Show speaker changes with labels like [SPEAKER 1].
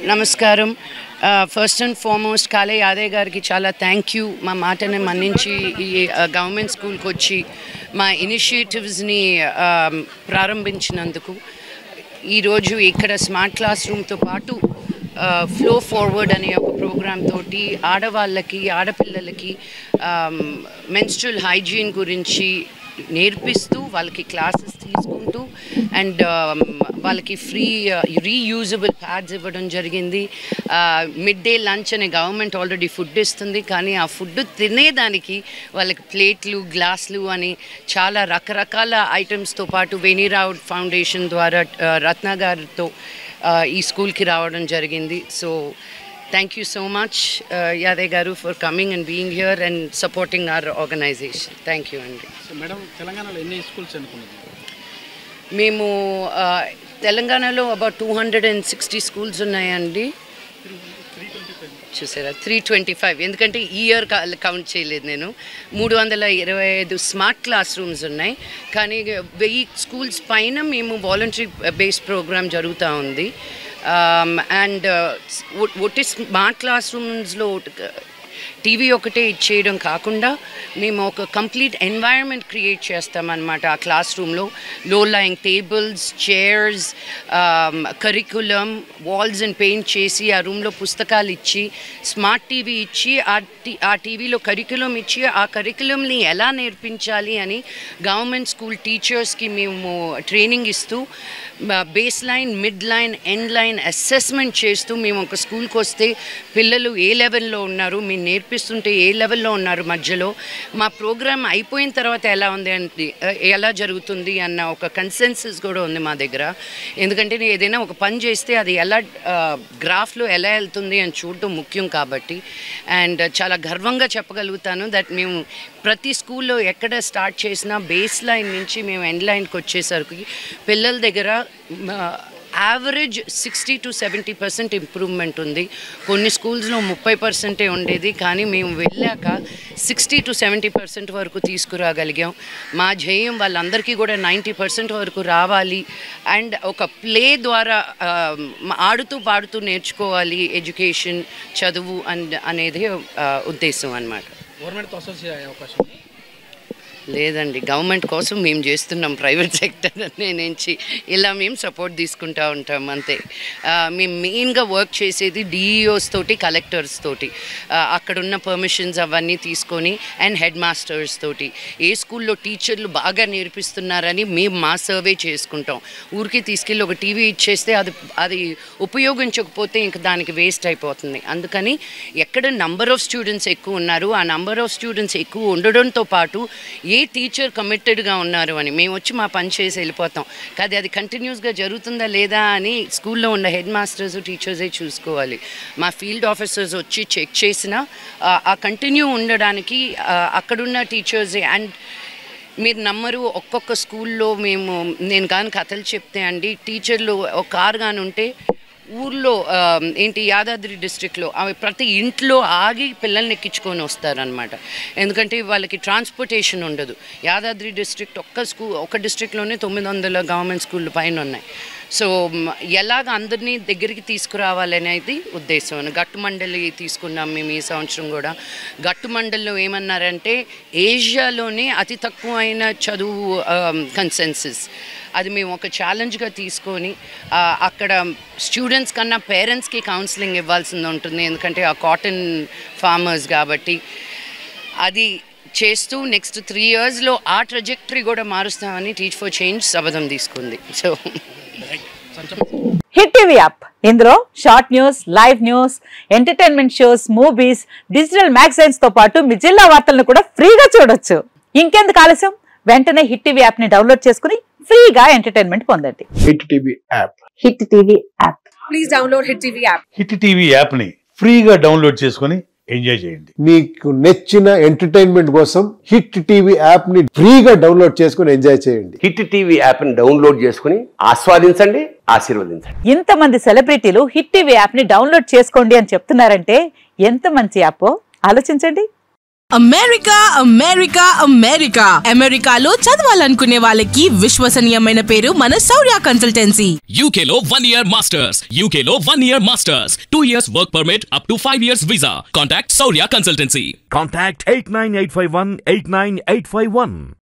[SPEAKER 1] నమస్కారం. First and foremost కాళే Yadaiah గారికి చాలా థ్యాంక్ యూ. మా మాటని మన్నించి ఈ గవర్నమెంట్ స్కూల్కి వచ్చి మా ఇనిషియేటివ్స్ని ప్రారంభించినందుకు. ఈరోజు ఇక్కడ స్మార్ట్ క్లాస్ రూమ్తో పాటు ఫ్లో ఫార్వర్డ్ అనే ఒక ప్రోగ్రామ్ తోటి ఆడవాళ్ళకి ఆడపిల్లలకి మెన్స్ట్రువల్ హైజీన్ గురించి నేర్పిస్తూ వాళ్ళకి క్లాసెస్ తీసుకుంటూ అండ్ వాళ్ళకి ఫ్రీ రీయూజబుల్ ప్యాడ్స్ ఇవ్వడం జరిగింది. మిడ్ డే లంచ్ అనే గవర్నమెంట్ ఆల్రెడీ ఫుడ్ ఇస్తుంది, కానీ ఆ ఫుడ్ తినేదానికి వాళ్ళకి ప్లేట్లు గ్లాసులు అని చాలా రకరకాల ఐటమ్స్తో పాటు వేణీరావు ఫౌండేషన్ ద్వారా రత్న గారితో ఈ స్కూల్కి రావడం జరిగింది. So thank you so much Yadayya garu for coming and being here and supporting our organization. Thank you andi.
[SPEAKER 2] So madam, Telanganalo enni schools anukunnadu?
[SPEAKER 1] Memu Telanganalo about 260 schools unnayandi. 325 చూసారా, 325. ఎందుకంటే ఈ year count చేయలేదు నేను. 325 smart class rooms ఉన్నాయి, కానీ 1000 schools పైన మేము voluntary based programme జరుగుతూ ఉంది. అండ్ ఒకటి స్మార్ట్ క్లాస్ రూమ్స్లో టీవీ ఒకటే ఇచ్చేయడం కాకుండా మేము ఒక కంప్లీట్ ఎన్వైరన్మెంట్ క్రియేట్ చేస్తామన్నమాట. ఆ క్లాస్ రూమ్లో లో lying tables, chairs, curriculum, walls and paint చేసి ఆ రూమ్లో పుస్తకాలు ఇచ్చి, స్మార్ట్ టీవీ ఇచ్చి, ఆ టీవీలో కరికులం ఇచ్చి ఆ కరికులంని ఎలా నేర్పించాలి అని గవర్నమెంట్ స్కూల్ టీచర్స్కి మేము ట్రైనింగ్ ఇస్తూ base line, mid line, end line assessment చేస్తూ మేము ఒక స్కూల్కి వస్తే పిల్లలు ఏ లెవెల్లో ఉన్నారు, మేము నేర్పిస్తుంటే ఏ లెవెల్లో ఉన్నారు, మధ్యలో మా ప్రోగ్రామ్ అయిపోయిన తర్వాత ఎలా ఉంది అంటే ఎలా జరుగుతుంది అన్న ఒక కన్సెన్సస్ కూడా ఉంది మా దగ్గర. ఎందుకంటే ఏదైనా ఒక పని చేస్తే అది ఎలా గ్రాఫ్లో ఎలా వెళ్తుంది అని చూడటం ముఖ్యం కాబట్టి. అండ్ చాలా గర్వంగా చెప్పగలుగుతాను దట్ మేము ప్రతి స్కూల్లో ఎక్కడ స్టార్ట్ చేసినా బేస్ లైన్ నుంచి మేము ఎండ్ లైన్కి వచ్చేసరికి పిల్లల దగ్గర యావరేజ్ 60 to 70% ఇంప్రూవ్మెంట్ ఉంది. కొన్ని స్కూల్స్లో 30% ఉండేది, కానీ మేము వెళ్ళాక 60 to 70% వరకు తీసుకురాగలిగాం. మా ధ్యేయం వాళ్ళందరికీ కూడా 90% వరకు రావాలి అండ్ ఒక ప్లే ద్వారా ఆడుతూ పాడుతూ నేర్చుకోవాలి ఎడ్యుకేషన్, చదువు అనేది ఉద్దేశం అన్నమాట.
[SPEAKER 2] గవర్నమెంట్తో అసోసియేట్ అయ్యే అవకాశం
[SPEAKER 1] లేదండి, గవర్నమెంట్ కోసం మేము చేస్తున్నాం. ప్రైవేట్ సెక్టర్ నుంచి ఇలా మేము సపోర్ట్ తీసుకుంటూ ఉంటాం అంతే. మేము మెయిన్గా వర్క్ చేసేది డిఈఓస్ తోటి, కలెక్టర్స్ తోటి, అక్కడున్న పర్మిషన్స్ అవన్నీ తీసుకొని అండ్ హెడ్ మాస్టర్స్ తోటి ఏ స్కూల్లో టీచర్లు బాగా నేర్పిస్తున్నారని మేము మా సర్వే చేసుకుంటాం. ఊరికి తీసుకెళ్ళి ఒక టీవీ ఇచ్చేస్తే అది ఉపయోగించకపోతే ఇంక దానికి వేస్ట్ అయిపోతుంది. అందుకని ఎక్కడ నంబర్ ఆఫ్ స్టూడెంట్స్ ఎక్కువ ఉన్నారు, ఆ నంబర్ ఆఫ్ స్టూడెంట్స్ ఎక్కువ ఉండడంతో పాటు ఏ టీచర్ కమిటెడ్గా ఉన్నారు అని మేము వచ్చి మా పని చేసి వెళ్ళిపోతాం. కానీ అది కంటిన్యూస్గా జరుగుతుందా లేదా అని స్కూల్లో ఉన్న హెడ్ మాస్టర్స్, టీచర్సే చూసుకోవాలి. మా ఫీల్డ్ ఆఫీసర్స్ వచ్చి చెక్ చేసినా ఆ కంటిన్యూ ఉండడానికి అక్కడున్న టీచర్సే. అండ్ మీరు నమ్మరు, ఒక్కొక్క స్కూల్లో నేను కానీ కథలు చెప్తే అండి, టీచర్లు ఒక కారు కానీ ఉంటే ఊర్లో యాదాద్రి డిస్ట్రిక్ట్లో అవి ప్రతి ఇంట్లో ఆగి పిల్లల్ని ఎక్కించుకొని వస్తారనమాట. ఎందుకంటే వాళ్ళకి ట్రాన్స్పోర్టేషన్ ఉండదు. యాదాద్రి డిస్ట్రిక్ట్ ఒక డిస్ట్రిక్ట్లోనే 900 గవర్నమెంట్ స్కూళ్ళు పైన ఉన్నాయి. సో ఎలాగ అందరినీ దగ్గరికి తీసుకురావాలనేది ఉద్దేశం. గట్టు మండలి తీసుకున్నాం మేము ఈ సంవత్సరం కూడా. గట్టు మండలిలో ఏమన్నారంటే ఏషియాలోనే అతి తక్కువ అయిన చదువు కన్సెన్సస్. అది మేము ఒక ఛాలెంజ్గా తీసుకొని అక్కడ స్టూడెంట్స్ కన్నా పేరెంట్స్కి కౌన్సిలింగ్ ఇవ్వాల్సింది ఉంటుంది, ఎందుకంటే ఆ కాటన్ ఫార్మర్స్ కాబట్టి. అది చేస్తూ నెక్స్ట్ 3 yearsలో ఆ ట్రజెక్టరీ కూడా మారుస్తామని టీచ్ ఫర్ చేంజ్ శపథం తీసుకుంది. సో
[SPEAKER 3] హిట్ టీవీ యాప్, ఇందులో short news, live news, entertainment shows, movies, digital magazines తో పాటు మీ జిల్లా వార్తలను కూడా ఫ్రీగా చూడొచ్చు. ఇంకెందుకు ఆలస్యం, వెంటనే హిట్ టీవీ యాప్ ని డౌన్లోడ్ చేసుకుని ఫ్రీగా ఎంటర్టైన్మెంట్ పొందండి.
[SPEAKER 4] Hit TV app.
[SPEAKER 3] Hit TV app.
[SPEAKER 5] Please download hit TV app.
[SPEAKER 6] Hit TV app ని ఫ్రీగా డౌన్లోడ్ చేసుకుని ఎంజాయ్ చేయండి.
[SPEAKER 4] మీకు నచ్చిన ఎంటర్టైన్మెంట్ కోసం హిట్ టీవీ యాప్ ని ఫ్రీగా డౌన్లోడ్ చేసుకుని ఎంజాయ్ చేయండి.
[SPEAKER 7] హిట్ టీవీ యాప్ ని డౌన్లోడ్ చేసుకుని ఆస్వాదించండి, ఆశీర్వదించండి.
[SPEAKER 3] ఇంతమంది సెలబ్రిటీలు హిట్ టీవీ యాప్ ని డౌన్లోడ్ చేసుకోండి అని చెప్తున్నారంటే ఎంత మంచి యాప్ ఆలోచించండి.
[SPEAKER 8] అమెరికా అమెరికా అమెరికా అమెరికాలో చదవాలనుకునే వాళ్ళకి విశ్వసనీయమైన పేరు మన శౌర్య కన్సల్టెన్సీ.
[SPEAKER 9] UK లో 1 year masters, UK లో 1 year masters, 2 years work permit up to 5 years visa. Contact Saurya Consultancy.
[SPEAKER 10] Contact 89851 89851.